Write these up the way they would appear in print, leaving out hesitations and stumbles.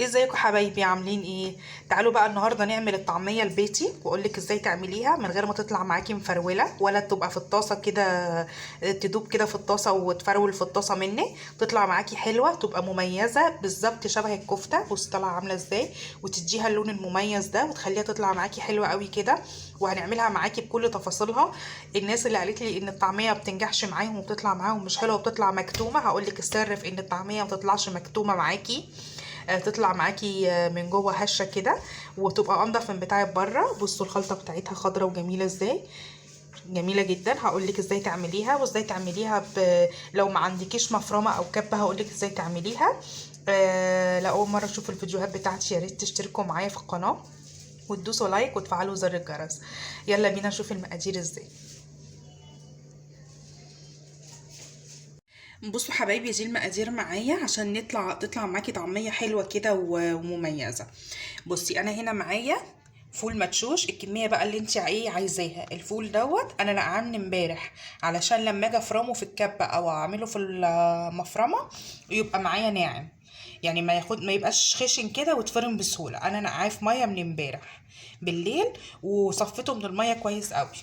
ازيكم حبايبي عاملين ايه؟ تعالوا بقى النهارده نعمل الطعميه البيتي واقول لك ازاي تعمليها من غير ما تطلع معاكي مفروله ولا تبقى في الطاسه كده، تدوب كده في الطاسه وتفرول في الطاسه منك. تطلع معاكي حلوه، تبقى مميزه بالظبط شبه الكفته. بص طالعه عامله ازاي، وتديها اللون المميز ده وتخليها تطلع معاكي حلوه قوي كده. وهنعملها معاكي بكل تفاصيلها. الناس اللي قالت لي ان الطعميه ما بتنجحش معاهم وبتطلع معاهم مش حلوه وبتطلع مكتومه، هقول لك السر في ان الطعميه ما تطلعش مكتومه معاكي. تطلع معاكي من جوه هشه كده وتبقى انضف من بتاعه بره. بصوا الخلطه بتاعتها خضره وجميله ازاي، جميله جدا. هقول لك ازاي تعمليها وازاي تعمليها لو ما عندكيش مفرمه او كبه هقول لك ازاي تعمليها. لو اول مره تشوفوا الفيديوهات بتاعتي يا ريت تشتركوا معايا في القناه وتدوسوا لايك وتفعلوا زر الجرس. يلا بينا نشوف المقادير ازاي. بصوا حبايبي دي المقادير معايا عشان تطلع معاكي طعميه حلوه كده ومميزه. بصي انا هنا معايا فول مدشوش. الكميه بقى اللي انت ايه عايزاها. الفول دوت انا نقعاه من امبارح علشان لما اجي افرمه في الكبه او اعمله في المفرمه يبقى معايا ناعم، يعني ما يبقاش خشن كده ويتفرم بسهوله. انا نقعاه في ميه من امبارح بالليل وصفيته من الميه كويس قوي.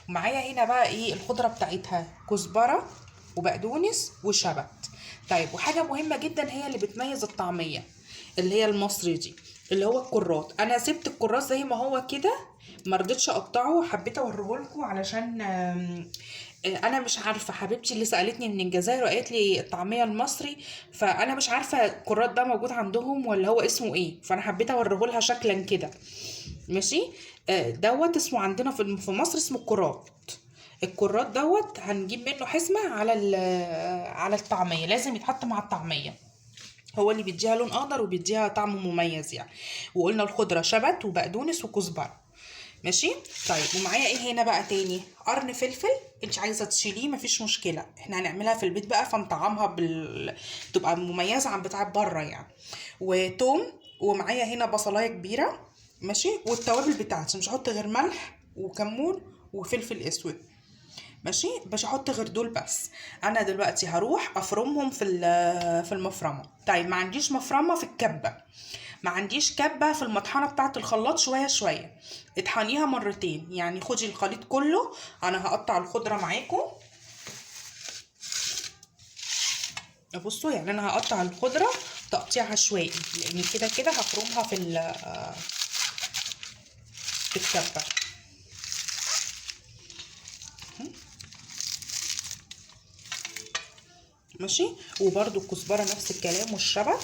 معايا هنا بقى ايه الخضره بتاعتها، كزبره وبقدونس وشبت. طيب وحاجه مهمه جدا هي اللي بتميز الطعميه اللي هي المصري دي، اللي هو الكرات. انا سبت الكرات زي ما هو كده، ما رضيتش اقطعه، حبيت اوريه لكم علشان انا مش عارفه حبيبتي اللي سالتني من الجزائر وقالت لي الطعميه المصري، فانا مش عارفه الكرات ده موجود عندهم ولا هو اسمه ايه، فانا حبيت اوريه لها شكلا كده. ماشي. دوت اسمه عندنا في مصر اسمه الكرات. الكرات دوت هنجيب منه حزمه على الطعميه، لازم يتحط مع الطعميه، هو اللي بيديها لون اخضر وبيديها طعم مميز يعني. وقلنا الخضره شبت وبقدونس وكزبره. ماشي. طيب ومعايا ايه هنا بقى تاني؟ قرن فلفل. انت عايزه تشيليه مفيش مشكله، احنا هنعملها في البيت بقى فنطعمها تبقى مميزه عن بتاعه بره يعني. وتوم. ومعايا هنا بصلايه كبيره. ماشي. والتوابل بتاعتي مش هحط غير ملح وكمون وفلفل اسود. ماشي، مش هحط غير دول بس. انا دلوقتي هروح افرمهم في المفرمه. طيب ما عنديش مفرمه في الكبه، ما عنديش كبه في المطحنه بتاعه الخلاط، شويه شويه اطحنيها مرتين، يعني خدي الخليط كله. انا هقطع الخضره معاكم. بصوا يعني انا هقطع الخضره تقطيع عشوائي لان كده كده هفرمها في الكبه. ماشي. وبرده الكزبره نفس الكلام والشبت.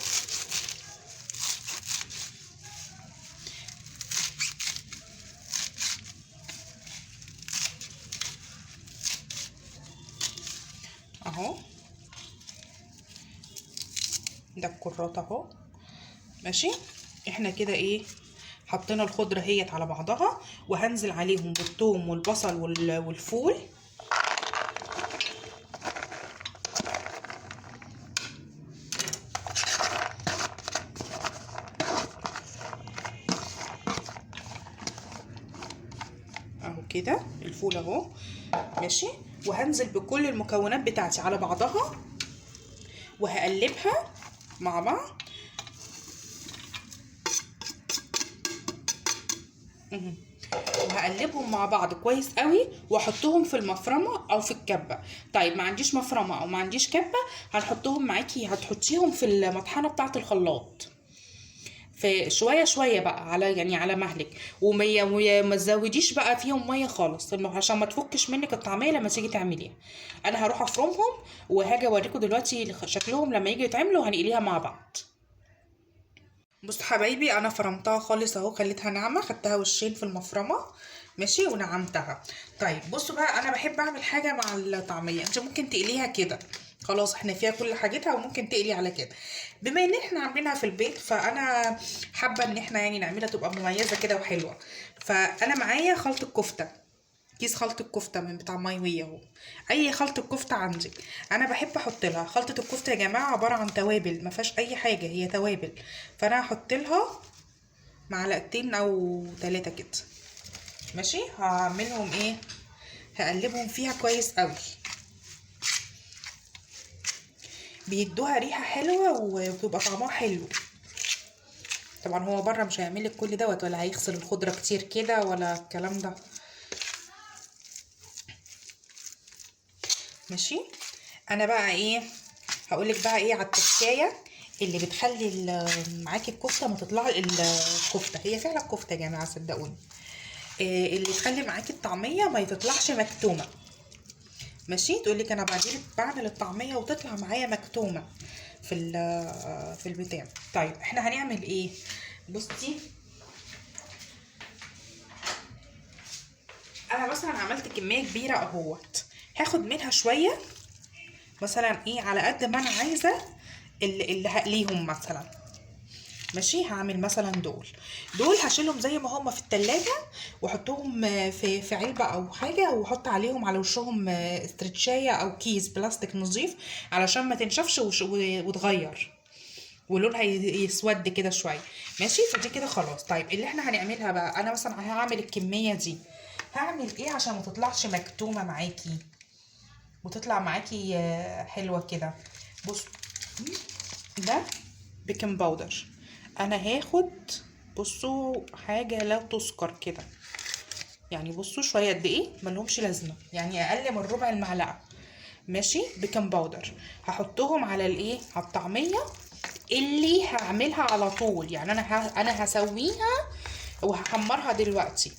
اهو ده الكرات اهو. ماشي. احنا كده ايه، حطينا الخضرة هيت على بعضها وهنزل عليهم بالثوم والبصل والفول. اهو كده الفول اهو. ماشي. وهنزل بكل المكونات بتاعتي على بعضها وهقلبها مع بعض. وهقلبهم مع بعض كويس قوي واحطهم في المفرمه او في الكبه. طيب ما عنديش مفرمه او ما عنديش كبه، هنحطهم معاكي، هتحطيهم في المطحنه بتاعه الخلاط في شويه شويه بقى على يعني على مهلك. وما تزوديش بقى فيهم ميه خالص عشان ما تفكش منك الطعميه لما تيجي تعمليها. انا هروح افرمهم وهاجي اوريكم دلوقتي شكلهم لما يجي يتعملوا هنقليها مع بعض. بصوا حبايبي انا فرمتها خالص اهو، خليتها ناعمه، خدتها وشين في المفرمه. ماشي ونعمتها. طيب بصوا بقى انا بحب اعمل حاجه مع الطعميه، انت ممكن تقليها كده، خلاص احنا فيها كل حاجتها وممكن تقلي على كده. بما ان احنا عاملينها في البيت فانا حابه ان احنا يعني نعملها تبقى مميزه كده وحلوه. فانا معايا خلطه كفته، كيس خلطة كفتة من بتاع مايوية اهو. اي خلطة كفتة عندك. انا بحب احط لها خلطة الكفتة يا جماعة عبارة عن توابل، ما فيهاش اي حاجة، هي توابل. فانا هحط لها معلقتين او 3 كده. ماشي. هعملهم ايه، هقلبهم فيها كويس قوي، بيدوها ريحة حلوة وبتبقى طعمها حلو. طبعا هو بره مش هيعمل لك كل دوت، ولا هيغسل الخضره كتير كده ولا الكلام ده. ماشي. انا بقى ايه هقولك بقى ايه على التكايه اللي بتخلي معاكي الكفته ما تطلع الكفته، هي فعلا كفته يا جماعه صدقوني. اللي يخلي معاكي الطعميه ما تطلعش مكتومه. ماشي. تقولك انا بعمل الطعميه وتطلع معايا مكتومه في البتاع. طيب احنا هنعمل ايه؟ بصي انا مثلا عملت كميه كبيره اهوت، هاخد منها شويه مثلا ايه على قد ما انا عايزه اللي هقليهم مثلا. ماشي. هعمل مثلا دول هشيلهم زي ما هم في التلاجة، واحطهم في علبة او حاجة، واحط عليهم على وشهم استرتشاية او كيس بلاستيك نظيف علشان ما تنشفش وتغير ولونها يسود كده شوية. ماشي. فدي كده خلاص. طيب اللي احنا هنعملها بقى، انا مثلا هعمل الكمية دي هعمل ايه عشان ما تطلعش مكتومة معاكي وتطلع معاكي حلوة كده. بص، ده بيكنج باودر. انا هاخد بصوا حاجه لا تذكر كده، يعني بصوا شويه قد ايه ملهمش لازمه، يعني اقل من ربع المعلقه. ماشي. بيكنج باودر هحطهم على الايه على الطعميه اللي هعملها على طول، يعني انا هسويها وهحمرها دلوقتي.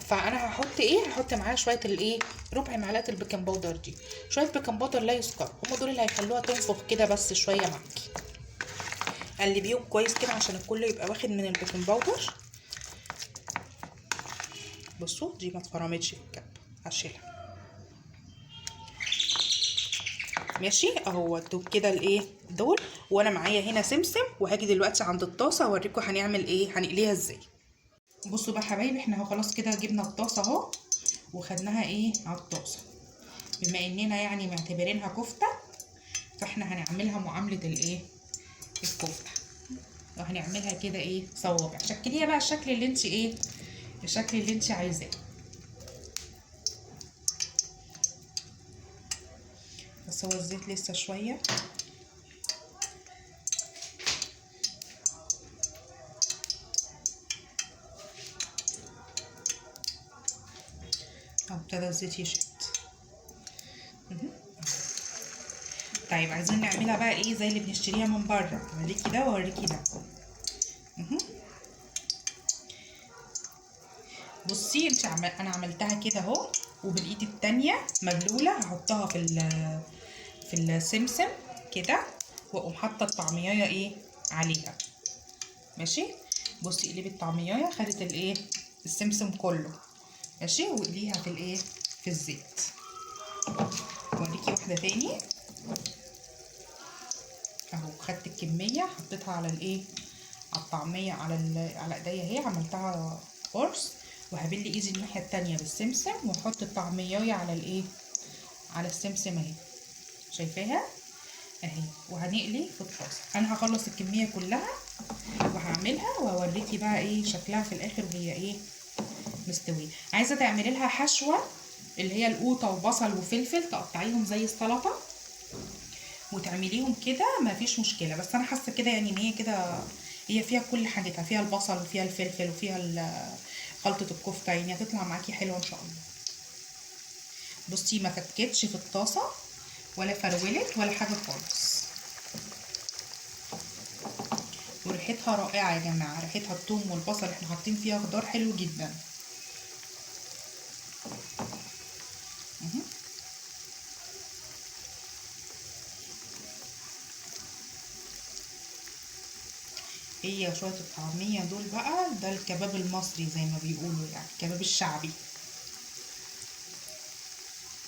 فانا هحط معاها شويه الايه ربع معلقه البيكنج باودر دي، شويه بيكنج باودر لا يذكر، هم دول اللي هيخلوها تنفخ كده بس شويه معاكي. قلبيهم كويس كده عشان الكل يبقى واخد من البيكنج باودر. بصوا دي ما اتفرمتش في الكب، هشيلها. ماشي اهو دول كده الايه دول. وانا معايا هنا سمسم، وهاجي دلوقتي عند الطاسه اوريكم هنعمل ايه، هنقليها ازاي. بصوا بقى حبايبي، احنا اهو خلاص كده جبنا الطاسه اهو وخدناها ايه على الطاسه. بما اننا يعني معتبرينها كفته، فاحنا هنعملها معامله الايه الكفته، وهنعملها كده ايه صوابع. شكليها بقى الشكل اللي انت ايه الشكل اللي انت عايزاه. بس هو الزيت لسه شويه. ابتدى الزيت يشد. طيب عايزين نعملها بقى ايه زي اللي بنشتريها من بره، اوريكي ده واوريكي ده. بصي انت انا عملتها كده اهو، وبالايد التانية مبلوله هحطها في السمسم كده، واقوم حاطه الطعميايه ايه عليها. ماشي. بصي اقلبي الطعميايه خدت الايه السمسم كله. ماشي. واقليها في الايه في الزيت. اوريكي واحده تاني اهو، خدت الكميه حطيتها على الايه على الطعميه على ايديا اهي، عملتها قرص، وهبل ايدي الناحيه التانية بالسمسم واحط الطعميايه على الايه على السمسم اهي، شايفاها اهي. وهنقلي في الطاسه. انا هخلص الكميه كلها وهعملها واوريكي بقى ايه شكلها في الاخر وهي ايه مستويه. عايزه تعملي لها حشوه اللي هي القوطه وبصل وفلفل، تقطعيهم زي السلطه وتعمليهم كده مفيش مشكله، بس انا حاسه كده يعني ان هي كده هي فيها كل حاجتها، فيها البصل وفيها الفلفل وفيها خلطه الكفته، يعني هتطلع معاكي حلوه ان شاء الله. بصي ما فكتش في الطاسه ولا فرولت ولا حاجه خالص، وريحتها رائعه يا جماعه. ريحتها الثوم والبصل احنا حاطين فيها خضار حلو جدا. هي شويه الطعميه دول بقى ده الكباب المصري زي ما بيقولوا، يعني الكباب الشعبي،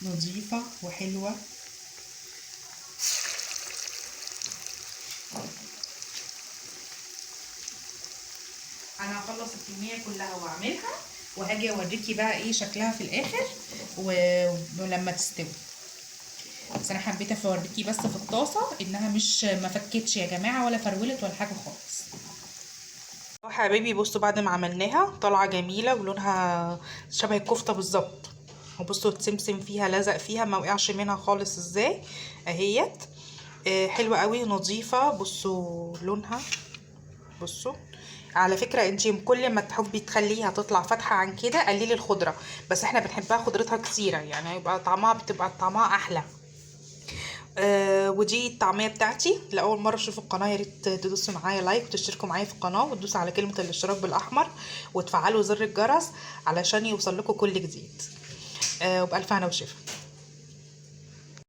نظيفه وحلوه. انا هخلص الكميه كلها واعملها وهاجي اوريكي بقى ايه شكلها في الاخر ولما تستوي. بس انا حبيت اوريكي بس في الطاسه انها مش ما فكتش يا جماعه ولا فرولت ولا حاجه خالص. اهو حبايبي بصوا بعد ما عملناها طالعه جميله ولونها شبه الكفته بالظبط. وبصوا السمسم فيها لزق فيها ما وقعش منها خالص ازاي اهيت. حلوه قوي نظيفه. بصوا لونها بصوا، على فكرة انت كل ما تحبي تخليها تطلع فاتحة عن كده قللي الخضرة، بس احنا بنحبها خضرتها كتيرة يعني يبقى طعمها بتبقى طعمها احلى. ودي الطعمية بتاعتي. لأول مرة تشوفوا القناة يا ريت تدوسوا معايا لايك وتشتركوا معايا في القناة وتدوسوا على كلمة الاشتراك بالأحمر وتفعلوا زر الجرس علشان يوصل لكم كل جديد. وبألف هنا وشفا.